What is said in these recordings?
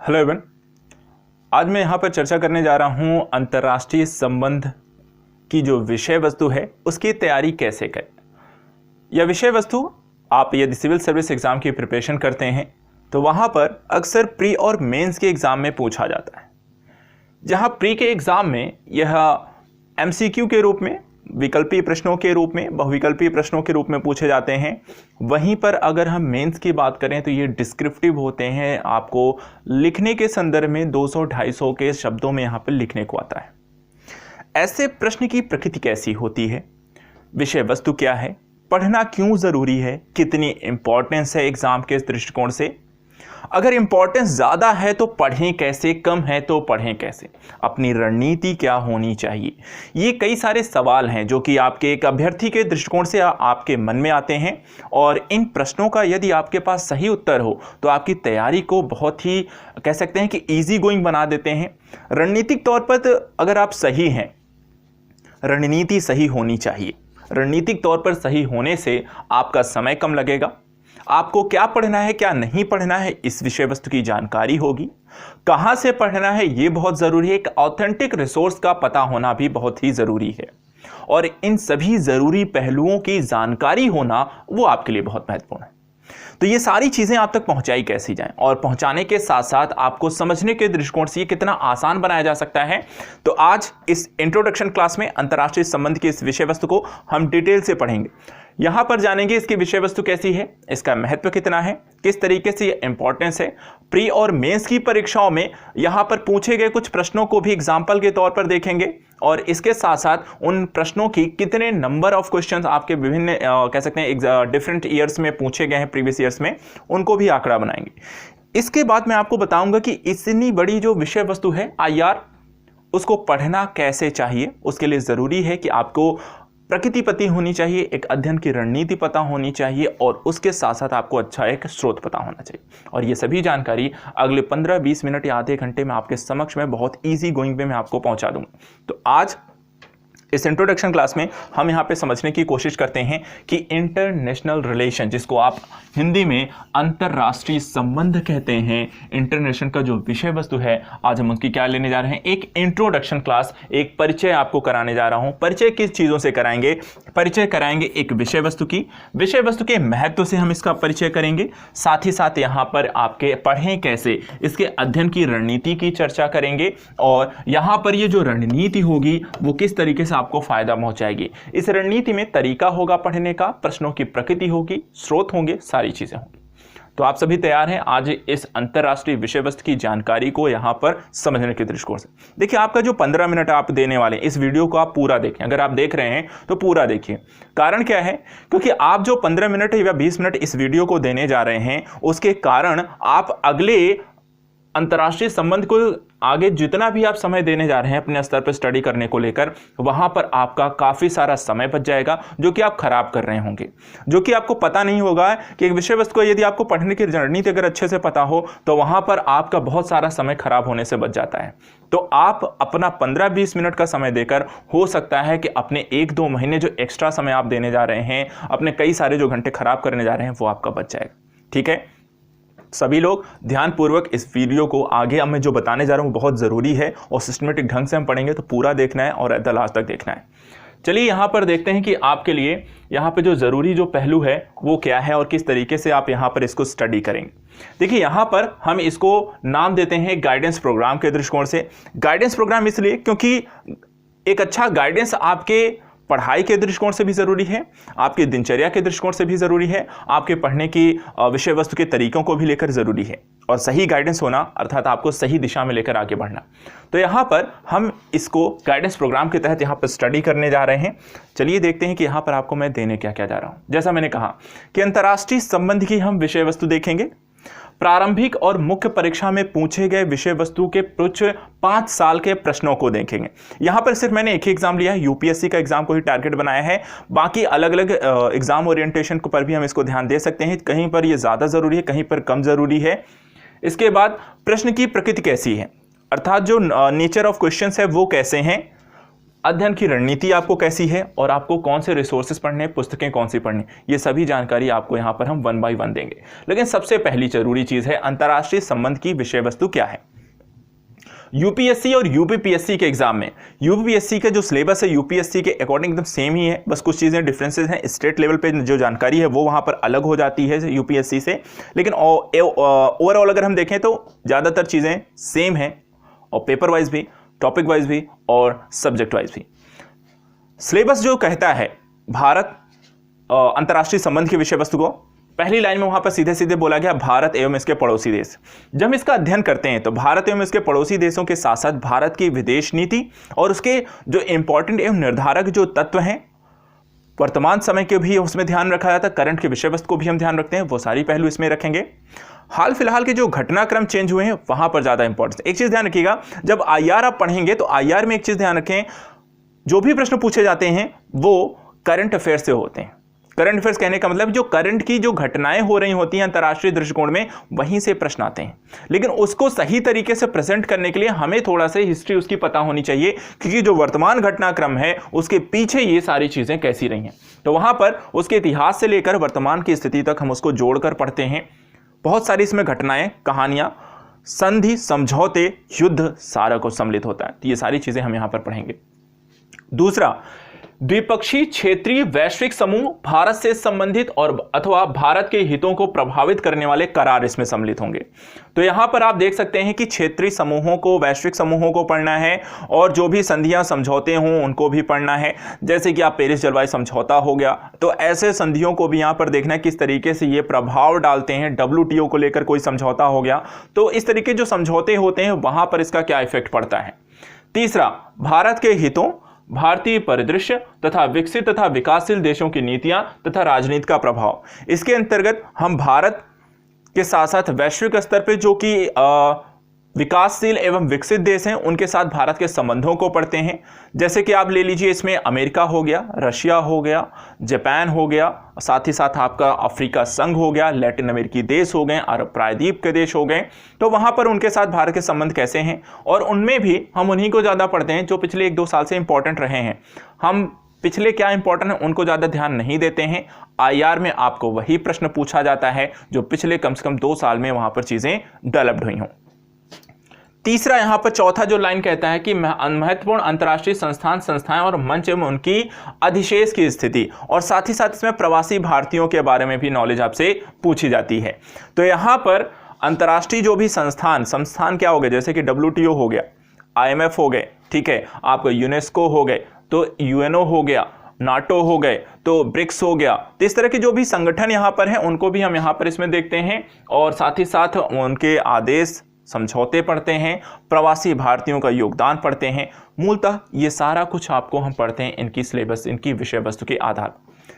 Hello everyone, आज मैं यहाँ पर चर्चा करने जा रहा हूँ अंतर्राष्ट्रीय संबंध की जो विषय वस्तु है उसकी तैयारी कैसे करें। यह विषय वस्तु आप यदि सिविल सर्विस एग्ज़ाम की प्रिपरेशन करते हैं तो वहाँ पर अक्सर प्री और मेंस के एग्ज़ाम में पूछा जाता है। जहाँ प्री के एग्ज़ाम में यह एमसीक्यू के रूप में, विकल्पीय प्रश्नों के रूप में, बहुविकल्पीय प्रश्नों के रूप में पूछे जाते हैं, वहीं पर अगर हम मेंस की बात करें तो ये डिस्क्रिप्टिव होते हैं। आपको लिखने के संदर्भ में 200-250 के शब्दों में यहाँ पर लिखने को आता है। ऐसे प्रश्न की प्रकृति कैसी होती है, विषय वस्तु क्या है, पढ़ना क्यों ज़रूरी है, कितनी इंपॉर्टेंस है एग्ज़ाम के दृष्टिकोण से, अगर इंपॉर्टेंस ज़्यादा है तो पढ़ें कैसे, कम है तो पढ़ें कैसे, अपनी रणनीति क्या होनी चाहिए। ये कई सारे सवाल हैं जो कि आपके एक अभ्यर्थी के दृष्टिकोण से आपके मन में आते हैं और इन प्रश्नों का यदि आपके पास सही उत्तर हो तो आपकी तैयारी को बहुत ही कह सकते हैं कि ईजी गोइंग बना देते हैं। रणनीतिक तौर पर अगर आप सही हैं, रणनीति सही होनी चाहिए। रणनीतिक तौर पर सही होने से आपका समय कम लगेगा, आपको क्या पढ़ना है क्या नहीं पढ़ना है इस विषय वस्तु की जानकारी होगी, कहां से पढ़ना है ये बहुत ज़रूरी है, एक ऑथेंटिक रिसोर्स का पता होना भी बहुत ही ज़रूरी है और इन सभी ज़रूरी पहलुओं की जानकारी होना वो आपके लिए बहुत महत्वपूर्ण है। तो ये सारी चीज़ें आप तक पहुंचाई कैसी जाएं और पहुंचाने के साथ साथ आपको समझने के दृष्टिकोण से ये कितना आसान बनाया जा सकता है, तो आज इस इंट्रोडक्शन क्लास में अंतर्राष्ट्रीय संबंध की इस विषय वस्तु को हम डिटेल से पढ़ेंगे। यहाँ पर जानेंगे इसकी विषय वस्तु कैसी है, इसका महत्व कितना है, किस तरीके से ये इंपॉर्टेंस है। प्री और मेंस की परीक्षाओं में यहाँ पर पूछे गए कुछ प्रश्नों को भी एग्जाम्पल के तौर पर देखेंगे और इसके साथ साथ उन प्रश्नों की कितने नंबर ऑफ क्वेश्चंस आपके विभिन्न कह सकते हैं डिफरेंट ईयर्स में पूछे गए हैं, प्रीवियस ईयर्स में, उनको भी आंकड़ा बनाएंगे। इसके बाद मैं आपको बताऊंगा कि इतनी बड़ी जो विषय वस्तु है आईआर, उसको पढ़ना कैसे चाहिए। उसके लिए ज़रूरी है कि आपको प्रकृति पता होनी चाहिए, एक अध्ययन की रणनीति पता होनी चाहिए और उसके साथ साथ आपको अच्छा एक स्रोत पता होना चाहिए। और ये सभी जानकारी अगले 15-20 मिनट या आधे घंटे में आपके समक्ष में बहुत ईजी गोइंग वे में आपको पहुंचा दूंगा। तो आज इस इंट्रोडक्शन क्लास में हम यहाँ पे समझने की कोशिश करते हैं कि इंटरनेशनल रिलेशन, जिसको आप हिंदी में अंतर्राष्ट्रीय संबंध कहते हैं, इंटरनेशनल का जो विषय वस्तु है, आज हम उसकी क्या लेने जा रहे हैं, एक इंट्रोडक्शन क्लास, एक परिचय आपको कराने जा रहा हूँ। परिचय किस चीज़ों से कराएंगे, परिचय कराएंगे एक विषय वस्तु की, विषय वस्तु के महत्व से हम इसका परिचय करेंगे, साथ ही साथ यहाँ पर आपके पढ़ें कैसे, इसके अध्ययन की रणनीति की चर्चा करेंगे और यहाँ पर ये जो रणनीति होगी वो किस तरीके से आपको फायदा पहुंचाएगी। इस रणनीति में तरीका होगा पढ़ने का, प्रश्नों की प्रकृति होगी, स्रोत होंगे, सारी चीजें होंगी। तो आप सभी तैयार हैं आज इस अंतर्राष्ट्रीय विषय वस्तु की जानकारी को यहां पर समझने के दृष्टिकोण से। देखिए, आपका जो 15 मिनट आप देने वाले हैं, इस वीडियो को आप पूरा देखें। अगर आप देख रहे हैं तो पूरा देखिए। कारण क्या है, क्योंकि आप जो 15 मिनट या 20 मिनट इस वीडियो को देने जा रहे हैं, उसके कारण आप अगले अंतर्राष्ट्रीय संबंध को आगे जितना भी आप समय देने जा रहे हैं अपने स्तर पर स्टडी करने को लेकर, वहां पर आपका काफी सारा समय बच जाएगा जो कि आप खराब कर रहे होंगे, जो कि आपको पता नहीं होगा कि एक विषय वस्तु को यदि आपको पढ़ने की रणनीति अगर अच्छे से पता हो तो वहां पर आपका बहुत सारा समय खराब होने से बच जाता है। तो आप अपना 15-20 मिनट का समय देकर हो सकता है कि अपने 1-2 महीने जो एक्स्ट्रा समय आप देने जा रहे हैं, अपने कई सारे जो घंटे खराब करने जा रहे हैं, वो आपका बच जाएगा। ठीक है, सभी लोग ध्यानपूर्वक इस वीडियो को आगे मैं जो बताने जा रहा हूँ बहुत ज़रूरी है और सिस्टमेटिक ढंग से हम पढ़ेंगे तो पूरा देखना है और लास्ट तक देखना है। चलिए यहाँ पर देखते हैं कि आपके लिए यहाँ पे जो ज़रूरी जो पहलू है वो क्या है और किस तरीके से आप यहाँ पर इसको स्टडी करेंगे। देखिए, यहाँ पर हम इसको नाम देते हैं गाइडेंस प्रोग्राम के दृष्टिकोण से। गाइडेंस प्रोग्राम इसलिए क्योंकि एक अच्छा गाइडेंस आपके पढ़ाई के दृष्टिकोण से भी ज़रूरी है, आपकी दिनचर्या के दृष्टिकोण से भी ज़रूरी है, आपके पढ़ने की विषय वस्तु के तरीकों को भी लेकर ज़रूरी है। और सही गाइडेंस होना अर्थात आपको सही दिशा में लेकर आगे बढ़ना। तो यहाँ पर हम इसको गाइडेंस प्रोग्राम के तहत यहाँ पर स्टडी करने जा रहे हैं। चलिए देखते हैं कि यहाँ पर आपको मैं देने क्या क्या जा रहा हूँ। जैसा मैंने कहा कि अंतर्राष्ट्रीय संबंध की हम विषय वस्तु देखेंगे। प्रारंभिक और मुख्य परीक्षा में पूछे गए विषय वस्तु के कुछ 5 साल के प्रश्नों को देखेंगे। यहाँ पर सिर्फ मैंने एक ही एग्जाम लिया है, यूपीएससी का एग्जाम को ही टारगेट बनाया है। बाकी अलग अलग एग्जाम ओरिएंटेशन पर भी हम इसको ध्यान दे सकते हैं, कहीं पर ये ज़्यादा ज़रूरी है, कहीं पर कम ज़रूरी है। इसके बाद प्रश्न की प्रकृति कैसी है, अर्थात जो नेचर ऑफ क्वेश्चंस है वो कैसे हैं, अध्ययन की रणनीति आपको कैसी है और आपको कौन से रिसोर्सेज पढ़ने, पुस्तकें कौन सी पढ़नी, ये सभी जानकारी आपको यहाँ पर हम 1 by 1 देंगे। लेकिन सबसे पहली जरूरी चीज है अंतर्राष्ट्रीय संबंध की विषय वस्तु क्या है। यूपीएससी और यूपीपीएससी के एग्जाम में यूपीएससी का जो सिलेबस है यूपीएससी के अकॉर्डिंग एकदम सेम ही है, बस कुछ चीज़ें डिफरेंसेस हैं। स्टेट लेवल पे जो जानकारी है वो वहाँ पर अलग हो जाती है यूपीएससी से, लेकिन ओवरऑल अगर हम देखें तो ज़्यादातर चीज़ें सेम हैं, और पेपर वाइज भी, टॉपिक वाइज भी और सब्जेक्ट वाइज भी। सिलेबस जो कहता है भारत अंतर्राष्ट्रीय संबंध की विषय वस्तु को, पहली लाइन में वहां पर सीधे सीधे बोला गया भारत एवं इसके पड़ोसी देश। जब हम इसका अध्ययन करते हैं तो भारत एवं इसके पड़ोसी देशों के साथ साथ भारत की विदेश नीति और उसके जो इंपॉर्टेंट एवं निर्धारक जो तत्व हैं, वर्तमान समय के भी उसमें ध्यान रखा जाता है, करंट की विषय वस्तु को भी हम ध्यान रखते हैं, वो सारी पहलू इसमें रखेंगे। हाल फिलहाल के जो घटनाक्रम चेंज हुए हैं वहां पर ज्यादा इंपॉर्टेंस। एक चीज ध्यान रखिएगा, जब आईआर आप पढ़ेंगे तो आईआर में एक चीज ध्यान रखें, जो भी प्रश्न पूछे जाते हैं वो करंट अफेयर से होते हैं। करंट अफेयर्स कहने का मतलब जो करंट की जो घटनाएं हो रही होती हैं अंतर्राष्ट्रीय दृष्टिकोण में, वहीं से प्रश्न आते हैं। लेकिन उसको सही तरीके से प्रेजेंट करने के लिए हमें थोड़ा सा हिस्ट्री उसकी पता होनी चाहिए, क्योंकि जो वर्तमान घटनाक्रम है उसके पीछे ये सारी चीजें कैसी रही हैं, तो वहां पर उसके इतिहास से लेकर वर्तमान की स्थिति तक हम उसको जोड़कर पढ़ते हैं। बहुत सारी इसमें घटनाएं, कहानियां, संधि, समझौते, युद्ध सारा कुछ सम्मिलित होता है, तो ये सारी चीजें हम यहां पर पढ़ेंगे। दूसरा, द्विपक्षीय, क्षेत्रीय, वैश्विक समूह, भारत से संबंधित और अथवा भारत के हितों को प्रभावित करने वाले करार इसमें सम्मिलित होंगे। तो यहां पर आप देख सकते हैं कि क्षेत्रीय समूहों को, वैश्विक समूहों को पढ़ना है, और जो भी संधियां, समझौते हों उनको भी पढ़ना है। जैसे कि आप पेरिस जलवायु समझौता हो गया, तो ऐसे संधियों को भी यहां पर देखना है किस तरीके से ये प्रभाव डालते हैं। WTO को लेकर कोई समझौता हो गया, तो इस तरीके जो समझौते होते हैं वहां पर इसका क्या इफेक्ट पड़ता है। तीसरा, भारत के हितों, भारतीय परिदृश्य तथा विकसित तथा विकासशील देशों की नीतियां तथा राजनीति का प्रभाव। इसके अंतर्गत हम भारत के साथ साथ वैश्विक स्तर पर जो कि विकासशील एवं विकसित देश हैं उनके साथ भारत के संबंधों को पढ़ते हैं। जैसे कि आप ले लीजिए, इसमें अमेरिका हो गया, रशिया हो गया, जापान हो गया, साथ ही साथ आपका अफ्रीका संघ हो गया, लैटिन अमेरिकी देश हो गए, अरब प्रायद्वीप के देश हो गए। तो वहां पर उनके साथ भारत के संबंध कैसे हैं, और उनमें भी हम उन्हीं को ज़्यादा पढ़ते हैं जो पिछले 1-2 साल से इंपॉर्टेंट रहे हैं। हम पिछले क्या इंपॉर्टेंट है उनको ज़्यादा ध्यान नहीं देते हैं। आईआर में आपको वही प्रश्न पूछा जाता है जो पिछले कम से कम 2 साल में वहां पर चीज़ें डेवलप्ड हुई हों। तीसरा, यहां पर चौथा जो लाइन कहता है कि महत्वपूर्ण अंतर्राष्ट्रीय संस्थाएं और मंच एवं उनकी अधिशेष की स्थिति, और साथ ही साथ इसमें प्रवासी भारतीयों के बारे में भी नॉलेज आपसे पूछी जाती है। तो यहां पर अंतर्राष्ट्रीय जो भी संस्थान क्या हो गए, जैसे कि WTO हो गया, IMF हो गए, ठीक है, आपको यूनेस्को हो गए, तो UNO हो गया, नाटो हो गए, तो ब्रिक्स हो गया। तो इस तरह के जो भी संगठन यहां पर हैं उनको भी हम यहां पर इसमें देखते हैं, और साथ ही साथ उनके आदेश, समझौते पढ़ते हैं, प्रवासी भारतीयों का योगदान पढ़ते हैं। मूलतः ये सारा कुछ आपको हम पढ़ते हैं इनकी सिलेबस, इनकी विषय वस्तु के आधार।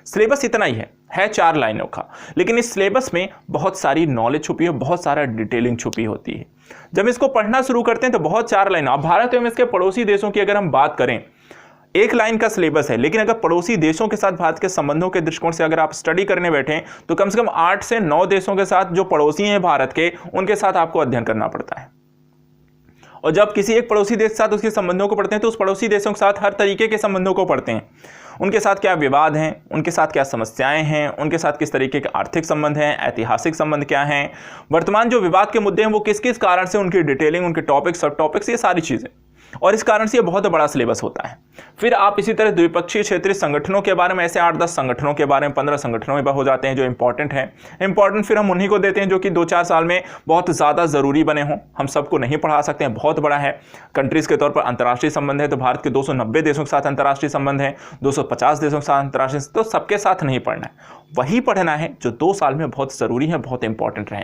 सिलेबस इतना ही है 4 लाइनों का, लेकिन इस सिलेबस में बहुत सारी नॉलेज छुपी है, बहुत सारा डिटेलिंग छुपी होती है। जब इसको पढ़ना शुरू करते हैं तो बहुत 4 लाइन। अब भारत एवं इसके पड़ोसी देशों की अगर हम बात करें, 1 लाइन का सिलेबस है, लेकिन अगर पड़ोसी देशों के साथ भारत के संबंधों के दृष्टिकोण से अगर आप स्टडी करने बैठे तो कम से कम 8 से 9 देशों के साथ जो पड़ोसी हैं भारत के, उनके साथ आपको अध्ययन करना पड़ता है। और जब किसी एक पड़ोसी देश के साथ उसके संबंधों को पढ़ते हैं तो उस पड़ोसी देशों के साथ हर तरीके के संबंधों को पढ़ते हैं। उनके साथ क्या विवाद हैं, उनके साथ क्या समस्याएं हैं, उनके साथ किस तरीके के आर्थिक संबंध हैं, ऐतिहासिक संबंध क्या हैं, वर्तमान जो विवाद के मुद्दे हैं वो किस किस कारण से, उनकी डिटेलिंग, उनके टॉपिक्स, सब टॉपिक्स, ये सारी चीज़ें। और इस कारण से ये बहुत बड़ा सिलेबस होता है। फिर आप इसी तरह द्विपक्षीय क्षेत्रीय संगठनों के बारे में, ऐसे 8-10 संगठनों के बारे में, 15 संगठनों में हो जाते हैं जो इंपॉर्टेंट हैं। इंपॉर्टेंट फिर हम उन्हीं को देते हैं जो कि 2-4 साल में बहुत ज़्यादा ज़रूरी बने हों। हम सबको नहीं पढ़ा सकते हैं, बहुत बड़ा है। कंट्रीज़ के तौर पर अंतर्राष्ट्रीय संबंध है तो भारत के 290 देशों के साथ अंतर्राष्ट्रीय संबंध है, 250 देशों के साथ अंतर्राष्ट्रीय, तो सबके साथ नहीं पढ़ना है, वही पढ़ना है जो 2 साल में बहुत ज़रूरी है, बहुत इंपॉर्टेंट रहे।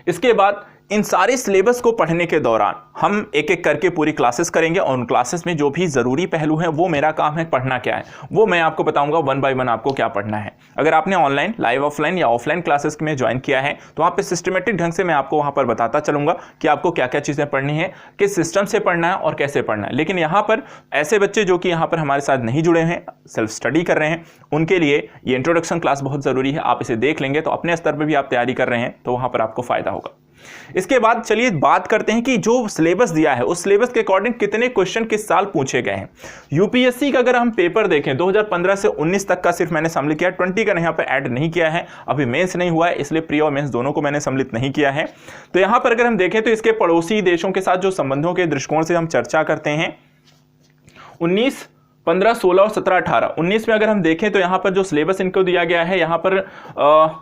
इसके बाद इन सारे सिलेबस को पढ़ने के दौरान हम एक एक करके पूरी क्लासेस करेंगे, और उन क्लासेस में जो भी ज़रूरी पहलू हैं वो मेरा काम है पढ़ना क्या है, वो मैं आपको बताऊंगा 1 by 1 आपको क्या पढ़ना है। अगर आपने ऑनलाइन, लाइव, ऑफलाइन या ऑफलाइन क्लासेस में ज्वाइन किया है तो वहाँ पे सिस्टमेटिक ढंग से मैं आपको वहाँ पर बताता चलूंगा कि आपको क्या क्या चीज़ें पढ़नी है, किस सिस्टम से पढ़ना है और कैसे पढ़ना है। लेकिन यहाँ पर ऐसे बच्चे जो कि यहाँ पर हमारे साथ नहीं जुड़े हैं, सेल्फ स्टडी कर रहे हैं, उनके लिए ये इंट्रोडक्शन क्लास बहुत ज़रूरी है। आप इसे देख लेंगे तो अपने स्तर पर भी आप तैयारी कर रहे हैं तो वहाँ पर आपको फ़ायदा होगा। इसके बाद चलिए बात करते हैं कि जो सिलेबस दिया है उस सिलेबस के अकॉर्डिंग कितने क्वेश्चन किस साल पूछे गए हैं। यूपीएससी का अगर हम पेपर देखें 2015 से 19 तक का सिर्फ मैंने सम्मिलित किया, 20 का यहाँ पर ऐड नहीं किया है, अभी मेंस नहीं हुआ है इसलिए प्री और मेंस दोनों को मैंने सम्मिलित नहीं किया है। तो यहाँ पर अगर हम देखें तो इसके पड़ोसी देशों के साथ जो संबंधों के दृष्टिकोण से हम चर्चा करते हैं 19, 15, 16 और 17, 18, 19 में अगर हम देखें तो यहाँ पर जो सिलेबस इनको दिया गया है यहाँ पर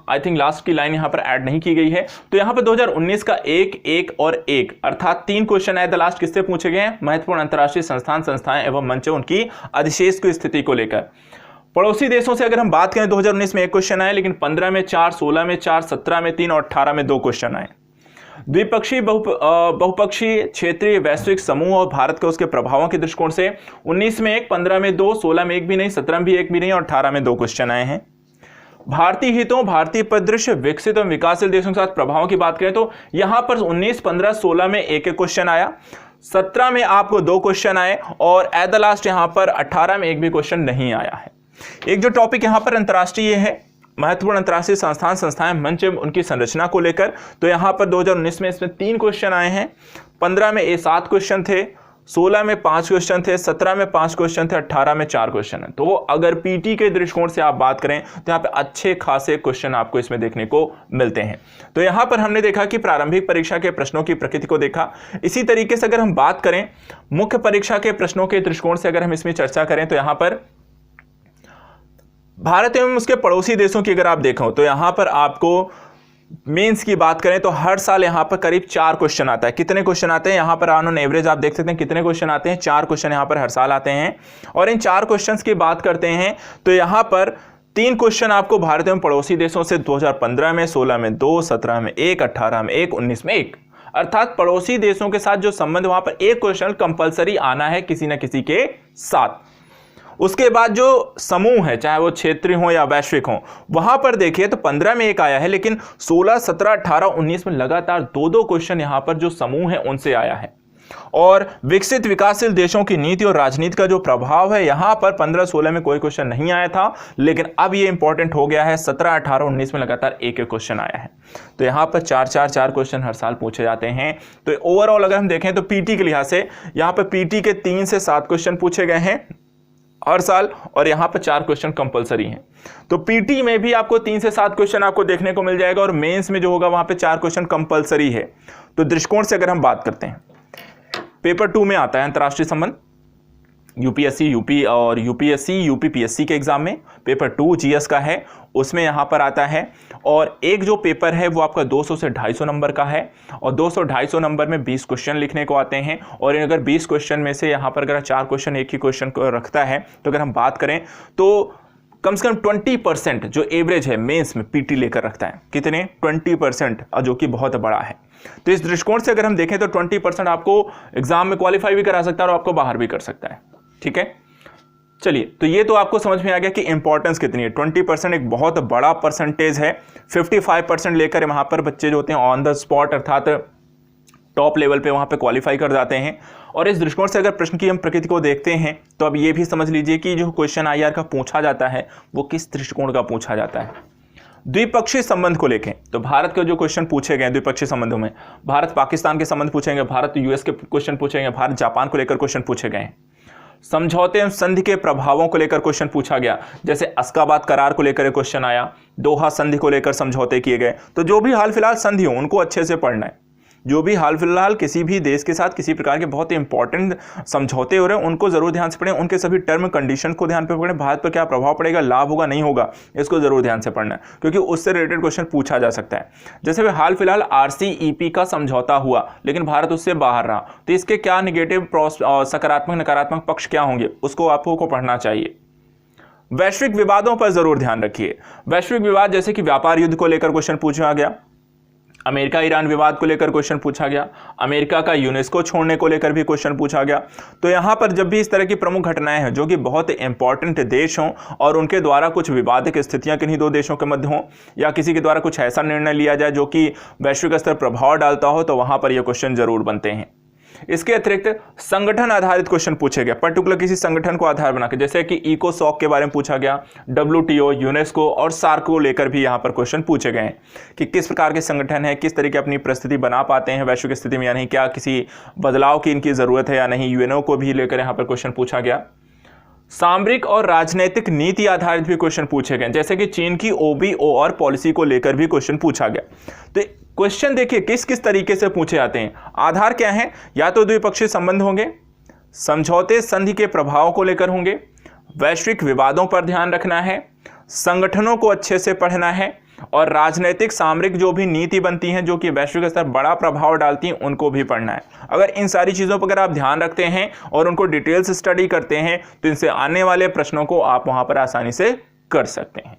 आई थिंक लास्ट की लाइन यहाँ पर ऐड नहीं की गई है। तो यहाँ पर 2019 का 1, 1 और 1 अर्थात 3 क्वेश्चन एट द लास्ट किससे पूछे गए हैं, महत्वपूर्ण अंतर्राष्ट्रीय संस्थान संस्थाएं एवं मंच उनकी अधिशेष की स्थिति को लेकर। पड़ोसी देशों से अगर हम बात करें 2019 में 1 क्वेश्चन आए, लेकिन 15 में 4, 16 में 4, 17 में 3 और 18 में 2 क्वेश्चन आए। द्विपक्षीय बहुपक्षीय क्षेत्रीय वैश्विक समूह और भारत के उसके प्रभावों के दृष्टिकोण से 19 में 1, 15 में 2, 16 में 1 भी नहीं, 17 में भी 1 भी नहीं और 18 में 2 क्वेश्चन आए हैं। भारतीय हितों, भारतीय परिदृश्य, विकसित और विकासशील देशों के साथ प्रभावों की बात करें तो यहां पर 19, 15, 16 में 1 क्वेश्चन आया, 17 में आपको 2 क्वेश्चन आए और एट द लास्ट यहां पर 18 में 1 भी क्वेश्चन नहीं आया है। एक जो टॉपिक यहां पर अंतर्राष्ट्रीय है, महत्वपूर्ण अंतर्राष्ट्रीय संस्थान संस्थाएं मंच उनकी संरचना को लेकर, तो यहां पर 2019 में इसमें 3 क्वेश्चन आए हैं, 15 में 7 क्वेश्चन थे, 16 में 5 क्वेश्चन थे, 17 में 5 क्वेश्चन थे, 18 में 4 क्वेश्चन है। तो अगर पीटी के दृष्टिकोण से आप बात करें तो यहाँ पे अच्छे खासे क्वेश्चन आपको इसमें देखने को मिलते हैं। तो यहाँ पर हमने देखा कि प्रारंभिक परीक्षा के प्रश्नों की प्रकृति को देखा। इसी तरीके से अगर हम बात करें मुख्य परीक्षा के प्रश्नों के दृष्टिकोण से अगर हम इसमें चर्चा करें तो यहाँ पर भारत एवं उसके पड़ोसी देशों की अगर आप देखो तो यहां पर आपको मेंस की बात करें तो हर साल यहां पर करीब 4 क्वेश्चन आता है। कितने क्वेश्चन आते हैं यहां पर ऑन एवरेज आप देख सकते हैं कितने क्वेश्चन आते हैं, 4 क्वेश्चन यहां पर हर साल आते हैं। और इन 4 क्वेश्चंस की बात करते हैं तो यहां पर 3 क्वेश्चन आपको भारत एवं पड़ोसी देशों से 2015 में, 16 में 2, 17 में 1, 18 में 1, 19 में 1, अर्थात पड़ोसी देशों के साथ जो संबंध वहां पर 1 क्वेश्चन कंपलसरी आना है किसी न किसी के साथ। उसके बाद जो समूह है चाहे वो क्षेत्रीय हो या वैश्विक हो, वहां पर देखिए तो 15 में 1 आया है, लेकिन 16, 17, 18, 19 में लगातार 2-2 क्वेश्चन यहां पर जो समूह है उनसे आया है। और विकसित विकासशील देशों की नीति और राजनीति का जो प्रभाव है यहां पर 15, 16 में कोई क्वेश्चन नहीं आया था, लेकिन अब ये इंपॉर्टेंट हो गया है, 17, 18, 19 में लगातार 1 क्वेश्चन आया है। तो यहां पर 4 क्वेश्चन हर साल पूछे जाते हैं। तो ओवरऑल अगर हम देखें तो पीटी के लिहाज से यहां पर पीटी के 3 से 7 क्वेश्चन पूछे गए हैं हर साल और यहां पर 4 क्वेश्चन कंपलसरी हैं। तो पीटी में भी आपको 3 से 7 क्वेश्चन आपको देखने को मिल जाएगा और मेंस में जो होगा वहां पे 4 क्वेश्चन कंपलसरी है। तो दृष्टिकोण से अगर हम बात करते हैं पेपर 2 में आता है अंतर्राष्ट्रीय संबंध, यूपीएससी यूपीपीएससी के एग्जाम में पेपर 2 जीएस का है, उसमें यहां पर आता है। और एक जो पेपर है वो आपका 200 से 250 नंबर का है और 200-250 नंबर में 20 क्वेश्चन लिखने को आते हैं। और अगर 20 क्वेश्चन में से यहां पर अगर 4 क्वेश्चन एक ही क्वेश्चन को रखता है तो अगर हम बात करें तो कम से कम 20% जो एवरेज है मेंस में पीटी लेकर रखता है। कितने? 20%, जो कि बहुत बड़ा है। तो इस दृष्टिकोण से अगर हम देखें तो 20% आपको एग्जाम में क्वालिफाई भी करा सकता है और आपको बाहर भी कर सकता है। ठीक है, चलिए, तो ये तो आपको समझ में आ गया कि इंपॉर्टेंस कितनी है। 20% एक बहुत बड़ा परसेंटेज है। 55% लेकर वहां पर बच्चे जो होते हैं ऑन द स्पॉट अर्थात टॉप लेवल पे वहां पे क्वालिफाई कर जाते हैं। और इस दृष्टिकोण से अगर प्रश्न की हम प्रकृति को देखते हैं तो अब ये भी समझ लीजिए कि जो क्वेश्चन आईआर का पूछा जाता है वो किस दृष्टिकोण का पूछा जाता है। द्विपक्षीय संबंध को लेकर तो भारत के जो क्वेश्चन पूछे गए द्विपक्षीय संबंधों में, भारत पाकिस्तान के संबंध पूछेंगे, भारत यूएस के क्वेश्चन पूछेंगे, भारत जापान को लेकर क्वेश्चन पूछे गए। समझौते एवं संधि के प्रभावों को लेकर क्वेश्चन पूछा गया, जैसे अस्काबाद करार को लेकर क्वेश्चन आया, दोहा संधि को लेकर समझौते किए गए। तो जो भी हाल फिलहाल संधि हो उनको अच्छे से पढ़ना है। जो भी हाल फिलहाल किसी भी देश के साथ किसी प्रकार के बहुत इंपॉर्टेंट समझौते हो रहे हैं उनको जरूर ध्यान से पढ़ें, उनके सभी टर्म कंडीशन को ध्यान पे पढ़ें, भारत पर क्या प्रभाव पड़ेगा, लाभ होगा नहीं होगा, इसको जरूर ध्यान से पढ़ना है क्योंकि उससे रिलेटेड क्वेश्चन पूछा जा सकता है। जैसे हाल फिलहाल RCEP का समझौता हुआ लेकिन भारत उससे बाहर रहा, तो इसके क्या निगेटिव सकारात्मक नकारात्मक पक्ष क्या होंगे उसको आपको पढ़ना चाहिए। वैश्विक विवादों पर जरूर ध्यान रखिए। वैश्विक विवाद जैसे कि व्यापार युद्ध को लेकर क्वेश्चन पूछा गया, अमेरिका ईरान विवाद को लेकर क्वेश्चन पूछा गया, अमेरिका का यूनेस्को छोड़ने को लेकर भी क्वेश्चन पूछा गया। तो यहां पर जब भी इस तरह की प्रमुख घटनाएं हैं जो कि बहुत इंपॉर्टेंट देश हों और उनके द्वारा कुछ विवादित स्थितियां किन्हीं दो देशों के मध्य हों या किसी के द्वारा कुछ ऐसा निर्णय लिया जाए जो कि वैश्विक स्तर प्रभाव डालता हो, तो वहां पर यह क्वेश्चन जरूर बनते हैं। इसके अतिरिक्त संगठन आधारित क्वेश्चन पूछे गए, पर्टिकुलर किसी संगठन को आधार बना के, जैसे कि इकोसॉक के बारे में पूछा गया, WTO, यूनेस्को और सार्क को लेकर भी यहाँ पर क्वेश्चन पूछे गए हैं कि किस प्रकार के संगठन है, किस तरीके अपनी परिस्थिति बना पाते हैं वैश्विक स्थिति में या नहीं, क्या किसी बदलाव की इनकी जरूरत है या नहीं, UNO को भी लेकर यहाँ पर क्वेश्चन पूछा गया। सामरिक और राजनीतिक नीति आधारित भी क्वेश्चन पूछे गए, जैसे कि चीन की OBO और पॉलिसी को लेकर भी क्वेश्चन पूछा गया। तो क्वेश्चन देखिए किस किस तरीके से पूछे जाते हैं। आधार क्या है, या तो द्विपक्षीय संबंध होंगे, समझौते संधि के प्रभाव को लेकर होंगे, वैश्विक विवादों पर ध्यान रखना है, संगठनों को अच्छे से पढ़ना है, और राजनीतिक सामरिक जो भी नीति बनती हैं जो कि वैश्विक स्तर बड़ा प्रभाव डालती हैं उनको भी पढ़ना है। अगर इन सारी चीज़ों पर अगर आप ध्यान रखते हैं और उनको डिटेल से स्टडी करते हैं तो इनसे आने वाले प्रश्नों को आप वहां पर आसानी से कर सकते हैं।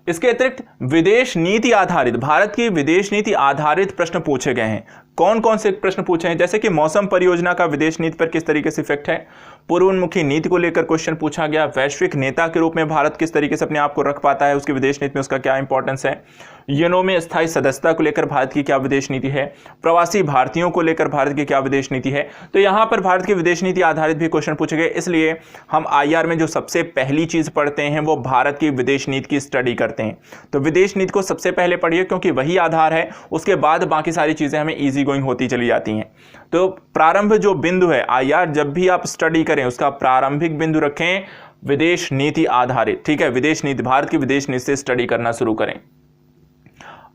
इसके अतिरिक्त विदेश नीति आधारित, भारत की विदेश नीति आधारित प्रश्न पूछे गए हैं। कौन कौन से प्रश्न पूछे हैं, जैसे कि मौसम परियोजना का विदेश नीति पर किस तरीके से इफेक्ट है, पूर्वोन्मुखी नीति को लेकर क्वेश्चन पूछा गया, वैश्विक नेता के रूप में भारत किस तरीके से अपने आप को रख पाता है, उसकी विदेश नीति में उसका क्या इंपॉर्टेंस है, यूएनओ में स्थायी सदस्यता को लेकर भारत की क्या विदेश नीति है, प्रवासी भारतीयों को लेकर भारत की क्या विदेश नीति है। तो यहाँ पर भारत की विदेश नीति आधारित भी क्वेश्चन पूछे गए, इसलिए हम IR में जो सबसे पहली चीज पढ़ते हैं वो भारत की विदेश नीति की स्टडी करते हैं। तो विदेश नीति को सबसे पहले पढ़िए क्योंकि वही आधार है, उसके बाद बाकी सारी चीजें हमें इजी गोइंग होती चली जाती हैं। तो प्रारंभ जो बिंदु है IR जब भी आप स्टडी करें उसका प्रारंभिक बिंदु रखें विदेश नीति आधारित, ठीक है, विदेश नीति, भारत की विदेश नीति से स्टडी करना शुरू करें।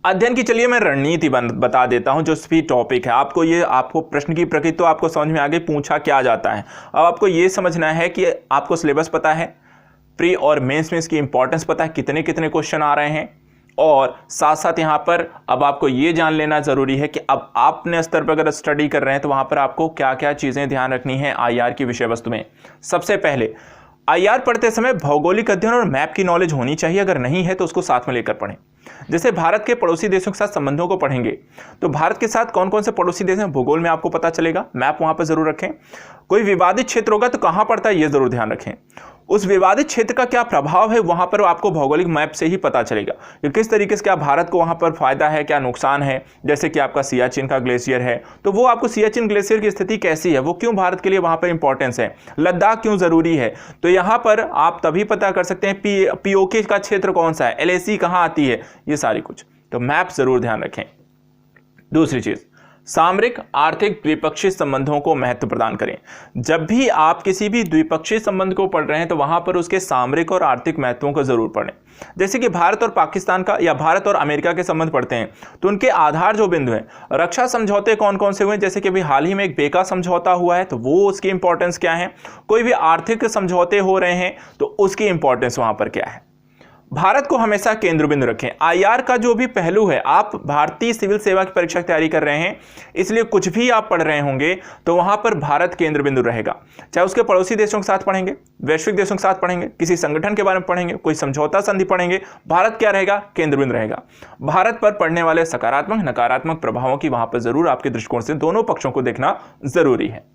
अध्ययन की चलिए मैं रणनीति बता देता हूं जो भी टॉपिक है। आपको प्रश्न की प्रकृति तो आपको समझ में आ गई, पूछा क्या जाता है। अब आपको यह समझना है कि आपको सिलेबस पता है, प्री और मेंस में इसकी इंपॉर्टेंस पता है, कितने कितने क्वेश्चन आ रहे हैं, और साथ साथ यहाँ पर अब आपको ये जान लेना जरूरी है कि अब आपने स्तर पर अगर स्टडी कर रहे हैं तो वहां पर आपको क्या क्या चीजें ध्यान रखनी है IR की विषय वस्तु में। सबसे पहले IR पढ़ते समय भौगोलिक अध्ययन और मैप की नॉलेज होनी चाहिए, अगर नहीं है तो उसको साथ में लेकर पढ़ें। जैसे भारत के पड़ोसी देशों के साथ संबंधों को पढ़ेंगे तो भारत के साथ कौन कौन से पड़ोसी देश हैं भूगोल में आपको पता चलेगा, मैप वहां पर जरूर रखें। कोई विवादित क्षेत्र होगा तो कहां पड़ता है ये जरूर ध्यान रखें, उस विवादित क्षेत्र का क्या प्रभाव है वहां पर आपको भौगोलिक मैप से ही पता चलेगा कि किस तरीके से क्या भारत को वहां पर फायदा है, क्या नुकसान है। जैसे कि आपका सियाचिन का ग्लेशियर है तो वो आपको सियाचिन ग्लेशियर की स्थिति कैसी है, वो क्यों भारत के लिए वहां पर इंपॉर्टेंस है, लद्दाख क्यों जरूरी है, तो यहां पर आप तभी पता कर सकते हैं POK का क्षेत्र कौन सा है, LAC कहां आती है, ये सारी कुछ। तो मैप जरूर ध्यान रखें। दूसरी चीज, सामरिक आर्थिक द्विपक्षीय संबंधों को महत्व प्रदान करें। जब भी आप किसी भी द्विपक्षीय संबंध को पढ़ रहे हैं तो वहां पर उसके सामरिक और आर्थिक महत्वों को जरूर पढ़ें। जैसे कि भारत और पाकिस्तान का या भारत और अमेरिका के संबंध पढ़ते हैं तो उनके आधार जो बिंदु है, रक्षा समझौते कौन कौन से हुए, जैसे कि अभी हाल ही में एक बेका समझौता हुआ है तो वो उसकी इंपॉर्टेंस क्या है, कोई भी आर्थिक समझौते हो रहे हैं तो उसकी इंपॉर्टेंस वहां पर क्या है। भारत को हमेशा केंद्र बिंदु रखें। IR का जो भी पहलू है, आप भारतीय सिविल सेवा की परीक्षा की तैयारी कर रहे हैं इसलिए कुछ भी आप पढ़ रहे होंगे तो वहां पर भारत केंद्र बिंदु रहेगा। चाहे उसके पड़ोसी देशों के साथ पढ़ेंगे, वैश्विक देशों के साथ पढ़ेंगे, किसी संगठन के बारे में पढ़ेंगे, कोई समझौता संधि पढ़ेंगे, भारत क्या रहेगा, केंद्र बिंदु रहेगा। भारत पर पड़ने वाले सकारात्मक नकारात्मक प्रभावों की वहां पर जरूर आपके दृष्टिकोण से दोनों पक्षों को देखना जरूरी है।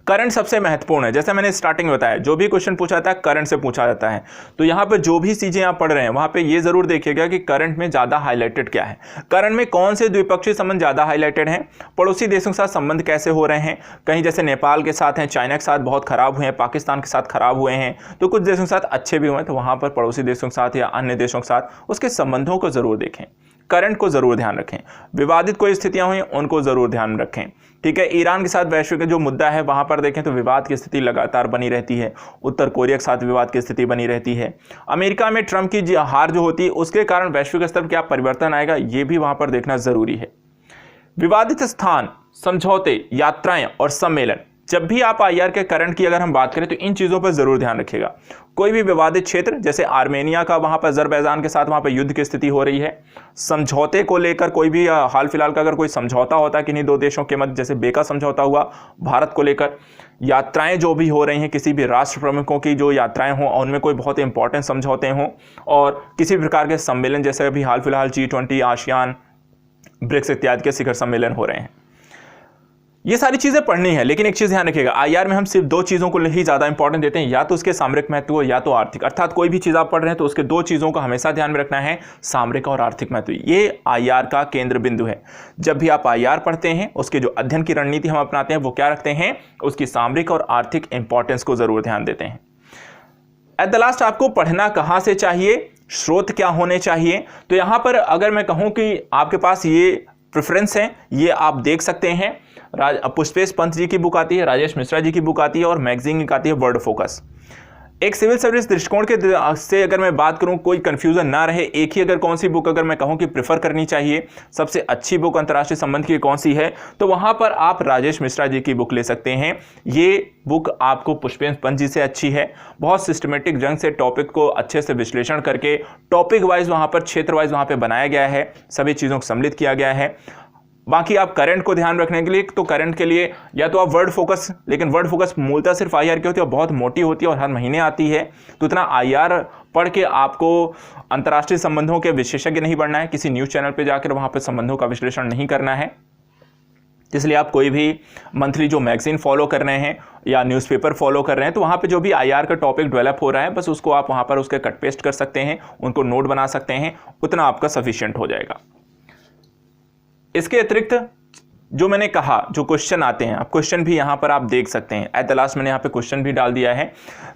करंट सबसे महत्वपूर्ण है, जैसे मैंने स्टार्टिंग में बताया जो भी क्वेश्चन पूछा जाता है करंट से पूछा जाता है। तो यहाँ पर जो भी चीजें आप पढ़ रहे हैं वहां पे ये जरूर देखिएगा कि करंट में ज्यादा हाईलाइटेड क्या है, करंट में कौन से द्विपक्षीय संबंध ज्यादा हाईलाइटेड हैं, पड़ोसी देशों के साथ संबंध कैसे हो रहे हैं, कहीं जैसे नेपाल के साथ हैं, चाइना के साथ बहुत खराब हुए हैं, पाकिस्तान के साथ खराब हुए हैं, तो कुछ देशों के साथ अच्छे भी हुए हैं, तो वहां पर पड़ोसी देशों के साथ या अन्य देशों के साथ उसके संबंधों को जरूर देखें। करंट को जरूर ध्यान रखें। विवादित कोई स्थितियां हुई उनको जरूर ध्यान रखें, ठीक है। ईरान के साथ वैश्विक जो मुद्दा है वहां पर देखें तो विवाद की स्थिति लगातार बनी रहती है, उत्तर कोरिया के साथ विवाद की स्थिति बनी रहती है, अमेरिका में ट्रंप की हार जो होती है उसके कारण वैश्विक स्तर पर क्या परिवर्तन आएगा ये भी वहां पर देखना जरूरी है। विवादित स्थान, समझौते, यात्राएं और सम्मेलन, जब भी आप IR के करंट की अगर हम बात करें तो इन चीजों पर जरूर ध्यान रखिएगा। कोई भी विवादित क्षेत्र जैसे आर्मेनिया का वहां पर अजरबैजान के साथ वहां पर युद्ध की स्थिति हो रही है, समझौते को लेकर कोई भी हाल फिलहाल का अगर कोई समझौता होता है किन्हीं दो देशों के मध्य, जैसे बेका समझौता हुआ भारत को लेकर, यात्राएं जो भी हो रही हैं किसी भी राष्ट्र प्रमुखों की जो यात्राएं हों और उनमें कोई बहुत इंपॉर्टेंट समझौते हों, और किसी प्रकार के सम्मेलन जैसे अभी हाल फिलहाल G20, आसियान, ब्रिक्स इत्यादि के शिखर सम्मेलन हो रहे हैं। ये सारी चीजें पढ़नी है, लेकिन एक चीज ध्यान रखिएगा, आईआर में हम सिर्फ दो चीजों को ही ज्यादा इंपॉर्टेंट देते हैं, या तो उसके सामरिक महत्व या तो आर्थिक। अर्थात कोई भी चीज आप पढ़ रहे हैं तो उसके दो चीजों को हमेशा ध्यान में रखना है, सामरिक और आर्थिक महत्व। ये आईआर का केंद्र बिंदु है। जब भी आप आईआर पढ़ते हैं, उसके जो अध्ययन की रणनीति हम अपनाते हैं वो क्या रखते हैं, उसकी सामरिक और आर्थिक इंपॉर्टेंस को जरूर ध्यान देते हैं। एट द लास्ट आपको पढ़ना कहां से चाहिए, स्रोत क्या होने चाहिए, तो यहां पर अगर मैं कहूं कि आपके पास ये प्रेफरेंस है, ये आप देख सकते हैं। पुष्पेश पंत जी की बुक आती है, राजेश मिश्रा जी की बुक आती है और मैगजीन की आती है वर्ल्ड फोकस। एक सिविल सर्विस दृष्टिकोण के से अगर मैं बात करूं, कोई कंफ्यूजन ना रहे, एक ही अगर कौन सी बुक अगर मैं कहूं कि प्रेफर करनी चाहिए, सबसे अच्छी बुक अंतर्राष्ट्रीय संबंध की कौन सी है, तो वहां पर आप राजेश मिश्रा जी की बुक ले सकते हैं। ये बुक आपको पुष्पेश पंत जी से अच्छी है, बहुत सिस्टमेटिक ढंग से टॉपिक को अच्छे से विश्लेषण करके टॉपिक वाइज वहां पर क्षेत्र वाइज वहां पर बनाया गया है, सभी चीजों को सम्मिलित किया गया है। बाकी आप करंट को ध्यान रखने के लिए, तो करंट के लिए या तो आप वर्ल्ड फोकस, लेकिन वर्ल्ड फोकस मूलतः सिर्फ आईआर की होती है और बहुत मोटी होती है और हर महीने आती है, तो इतना आईआर पढ़ के आपको अंतर्राष्ट्रीय संबंधों के विशेषज्ञ नहीं बनना है, किसी न्यूज चैनल पे जाकर वहां पर संबंधों का विश्लेषण नहीं करना है। इसलिए आप कोई भी मंथली जो मैगजीन फॉलो कर रहे हैं या न्यूज़पेपर फॉलो कर रहे हैं, तो वहाँ पे जो भी आईआर का टॉपिक डेवलप हो रहा है, बस उसको आप वहाँ पर उसके कट पेस्ट कर सकते हैं, उनको नोट बना सकते हैं, उतना आपका सफिशिएंट हो जाएगा। इसके अतिरिक्त जो मैंने कहा, जो क्वेश्चन आते हैं, आप क्वेश्चन भी यहाँ पर आप देख सकते हैं। एट द लास्ट मैंने यहाँ पे क्वेश्चन भी डाल दिया है।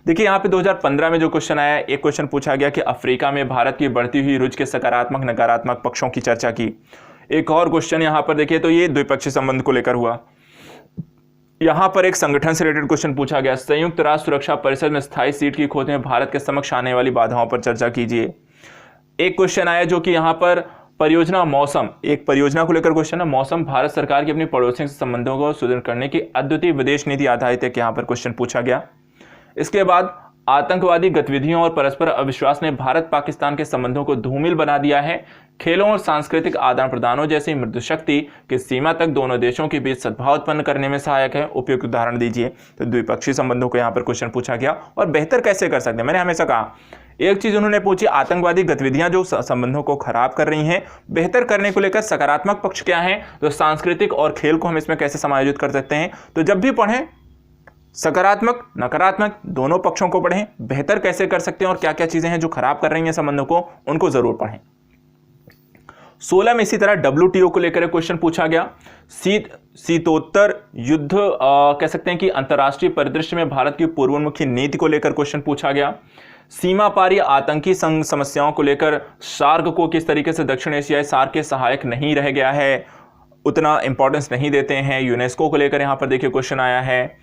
देखिए यहाँ पे 2015 में जो क्वेश्चन आया, एक क्वेश्चन पूछा गया कि अफ्रीका में भारत की बढ़ती हुई रुचि के सकारात्मक नकारात्मक पक्षों की चर्चा की। एक और क्वेश्चन यहाँ पर देखिए, तो ये द्विपक्षीय संबंध को लेकर हुआ। यहाँ पर एक संगठन से रिलेटेड क्वेश्चन पूछा गया, संयुक्त राष्ट्र सुरक्षा परिषद में स्थायी सीट की खोज में भारत के समक्ष आने वाली बाधाओं पर चर्चा कीजिए। एक क्वेश्चन आया जो कि यहाँ पर परियोजना मौसम, एक परियोजना को लेकर क्वेश्चन है, मौसम भारत सरकार की अपनी पड़ोसियों से संबंधों को सुदृढ़ करने की अद्वितीय विदेश नीति आधारित एक यहाँ पर क्वेश्चन पूछा गया। इसके बाद आतंकवादी गतिविधियों और परस्पर अविश्वास ने भारत पाकिस्तान के संबंधों को धूमिल बना दिया है। खेलों और सांस्कृतिक आदान प्रदानों जैसी मृदु शक्ति की सीमा तक दोनों देशों के बीच सद्भाव उत्पन्न करने में सहायक है। उपयुक्त उदाहरण दीजिए। तो द्विपक्षीय संबंधों को यहाँ पर क्वेश्चन पूछा गया। और बेहतर कैसे कर सकते हैं, मैंने हमेशा कहा, एक चीज उन्होंने पूछी, आतंकवादी गतिविधियां जो संबंधों को खराब कर रही हैं, बेहतर करने को लेकर सकारात्मक पक्ष क्या है, तो सांस्कृतिक और खेल को हम इसमें कैसे समायोजित कर सकते हैं। तो जब भी पढ़ें, सकारात्मक नकारात्मक दोनों पक्षों को पढ़ें, बेहतर कैसे कर सकते हैं और क्या क्या चीजें हैं जो खराब कर रही हैं संबंधों को, उनको जरूर पढ़ें। 16 में इसी तरह WTO को लेकर क्वेश्चन पूछा गया। शीतोत्तर युद्ध कह सकते हैं कि अंतर्राष्ट्रीय परिदृश्य में भारत की पूर्वोन्मुखी नीति को लेकर क्वेश्चन पूछा गया। सीमा पारी आतंकी समस्याओं को लेकर सार्क को किस तरीके से दक्षिण एशियाई सार्क के सहायक नहीं रह गया है, उतना इंपॉर्टेंस नहीं देते हैं। यूनेस्को को लेकर यहां पर देखिए क्वेश्चन आया है।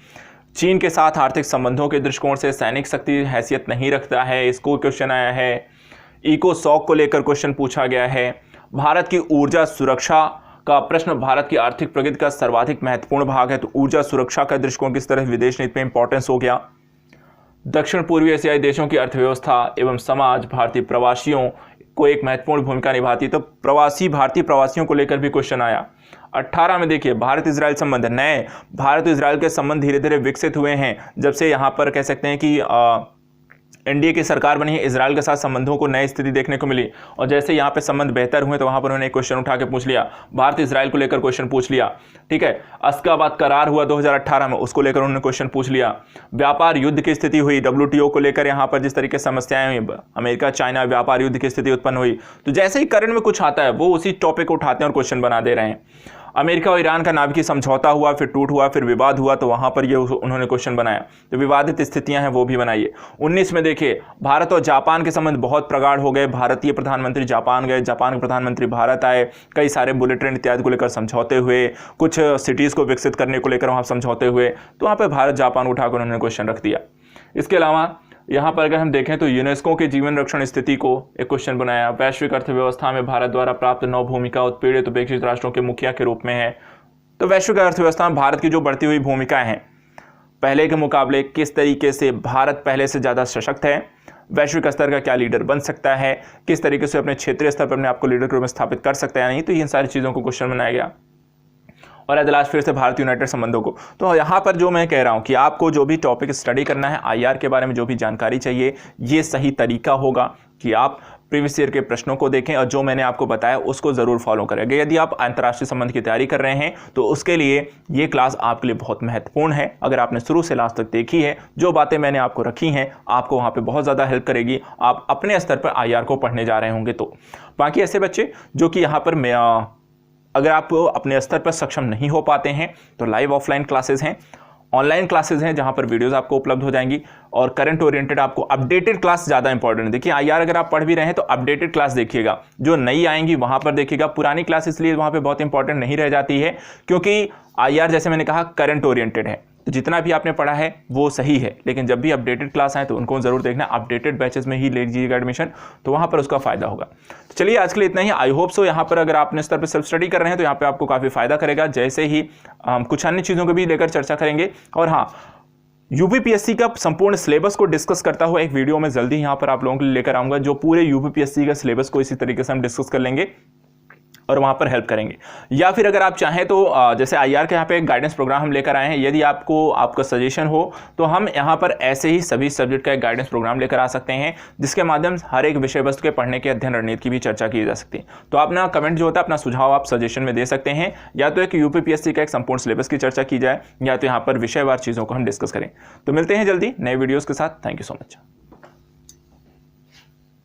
चीन के साथ आर्थिक संबंधों के दृष्टिकोण से सैनिक शक्ति हैसियत नहीं रखता है, इसको क्वेश्चन आया है। इकोसॉक को लेकर क्वेश्चन पूछा गया है। भारत की ऊर्जा सुरक्षा का प्रश्न भारत की आर्थिक प्रगति का सर्वाधिक महत्वपूर्ण भाग है, तो ऊर्जा सुरक्षा का दृष्टिकोण किस तरह विदेश नीति में इंपॉर्टेंस हो गया। दक्षिण पूर्वी एशियाई देशों की अर्थव्यवस्था एवं समाज भारतीय प्रवासियों को एक महत्वपूर्ण भूमिका निभाती, तो भारतीय प्रवासियों को लेकर भी क्वेश्चन आया। 18 में देखिए भारत इजराइल संबंध, नए भारत इजराइल के संबंध धीरे धीरे विकसित हुए हैं जब से यहाँ पर कह सकते हैं कि एनडीए की सरकार बनी है, इजराइल के साथ संबंधों को नई स्थिति देखने को मिली। और जैसे यहाँ पे संबंध बेहतर हुए तो वहां पर उन्होंने एक क्वेश्चन उठा के पूछ लिया, भारत इजराइल को लेकर क्वेश्चन पूछ लिया। ठीक है, अशकाबाद करार हुआ 2018 में, उसको लेकर उन्होंने क्वेश्चन पूछ लिया। व्यापार युद्ध की स्थिति हुई, WTO को लेकर यहाँ पर जिस तरीके से समस्याएं हुई, अमेरिका चाइना व्यापार युद्ध की स्थिति उत्पन्न हुई, तो जैसे ही करंट में कुछ आता है वो उसी टॉपिक को उठाते हैं और क्वेश्चन बना दे रहे हैं। अमेरिका और ईरान का नाभिकीय समझौता हुआ, फिर टूट हुआ, फिर विवाद हुआ, तो वहां पर ये उन्होंने क्वेश्चन बनाया, तो विवादित स्थितियां हैं वो भी बनाइए। 19 में देखिए भारत और जापान के संबंध बहुत प्रगाढ़ हो गए, भारतीय प्रधानमंत्री जापान गए, जापान के प्रधानमंत्री भारत आए, कई सारे बुलेट ट्रेन इत्यादि को लेकर समझौते हुए, कुछ सिटीज को विकसित करने को लेकर वहां समझौते हुए, तो वहां पर भारत जापान उठाकर उन्होंने क्वेश्चन रख दिया। इसके अलावा यहाँ पर अगर हम देखें तो यूनेस्को के जीवन रक्षण स्थिति को एक क्वेश्चन बनाया। वैश्विक अर्थव्यवस्था में भारत द्वारा प्राप्त नौ भूमिका उत्पीड़ित उपेक्षित राष्ट्रों के मुखिया के रूप में है। तो वैश्विक अर्थव्यवस्था में भारत की जो बढ़ती हुई भूमिकाएं हैं, पहले के मुकाबले किस तरीके से भारत पहले से ज़्यादा सशक्त है, वैश्विक स्तर का क्या लीडर बन सकता है, किस तरीके से अपने क्षेत्रीय स्तर पर अपने आपको लीडर के रूप में स्थापित कर सकता है या नहीं, तो इन सारी चीज़ों को क्वेश्चन बनाया गया। और एट लास्ट फिर से भारत यूनाइटेड संबंधों को। तो यहाँ पर जो मैं कह रहा हूँ कि आपको जो भी टॉपिक स्टडी करना है, आईआर के बारे में जो भी जानकारी चाहिए, ये सही तरीका होगा। कि आप प्रीवियस ईयर के प्रश्नों को देखें और जो मैंने आपको बताया उसको ज़रूर फॉलो करें। यदि आप अंतर्राष्ट्रीय संबंध की तैयारी कर रहे हैं तो उसके लिए ये क्लास आपके लिए बहुत महत्वपूर्ण है। अगर आपने शुरू से लास्ट तक देखी है, जो बातें मैंने आपको रखी हैं, आपको वहाँ पे बहुत ज़्यादा हेल्प करेगी। आप अपने स्तर पर IR को पढ़ने जा रहे होंगे तो। बाकी ऐसे बच्चे जो कि यहाँ पर अगर आप अपने स्तर पर सक्षम नहीं हो पाते हैं तो लाइव ऑफलाइन क्लासेस हैं, ऑनलाइन क्लासेस हैं जहां पर वीडियोस आपको उपलब्ध हो जाएंगी, और करंट ओरिएंटेड आपको अपडेटेड क्लास ज़्यादा इंपॉर्टेंट है। देखिए IR अगर आप पढ़ भी रहे हैं तो अपडेटेड क्लास देखिएगा, जो नई आएंगी वहां पर देखिएगा। पुरानी क्लास इसलिए वहां पे बहुत इंपॉर्टेंट नहीं रह जाती है क्योंकि IR जैसे मैंने कहा करंट ओरिएंटेड है, तो जितना भी आपने पढ़ा है वो सही है, लेकिन जब भी अपडेटेड क्लास आए तो उनको ज़रूर देखना। अपडेटेड बैचेस में ही ले लीजिएगा एडमिशन, तो वहाँ पर उसका फ़ायदा होगा। तो चलिए आज के लिए इतना ही। आई होप सो यहाँ पर अगर आप अपने स्तर पर सेल्फ स्टडी कर रहे हैं तो यहाँ पे आपको काफ़ी फ़ायदा करेगा। जैसे ही कुछ अन्य चीज़ों को भी लेकर चर्चा करेंगे, और हाँ, यूपीपीएससी का संपूर्ण सिलेबस को डिस्कस करता हुआ एक वीडियो में जल्दी यहाँ पर आप लोगों के लिए लेकर आऊँगा, जो पूरे यूपीपीएससी का सिलेबस को इसी तरीके से हम डिस्कस कर लेंगे और वहाँ पर हेल्प करेंगे। या फिर अगर आप चाहें तो जैसे IR के यहाँ पे एक गाइडेंस प्रोग्राम हम लेकर आए हैं, यदि आपको आपका सजेशन हो तो हम यहाँ पर ऐसे ही सभी सब्जेक्ट का एक गाइडेंस प्रोग्राम लेकर आ सकते हैं, जिसके माध्यम से हर एक विषय वस्तु के पढ़ने के अध्ययन रणनीति की भी चर्चा की जा सकती है। तो आप ना कमेंट जो होता है अपना सुझाव आप सजेशन में दे सकते हैं, या तो एक यूपीपीएससी का एक संपूर्ण सिलेबस की चर्चा की जाए, या तो यहाँ पर विषयवार चीज़ों को हम डिस्कस करें। तो मिलते हैं जल्दी नए वीडियोज़ के साथ। Thank you so much.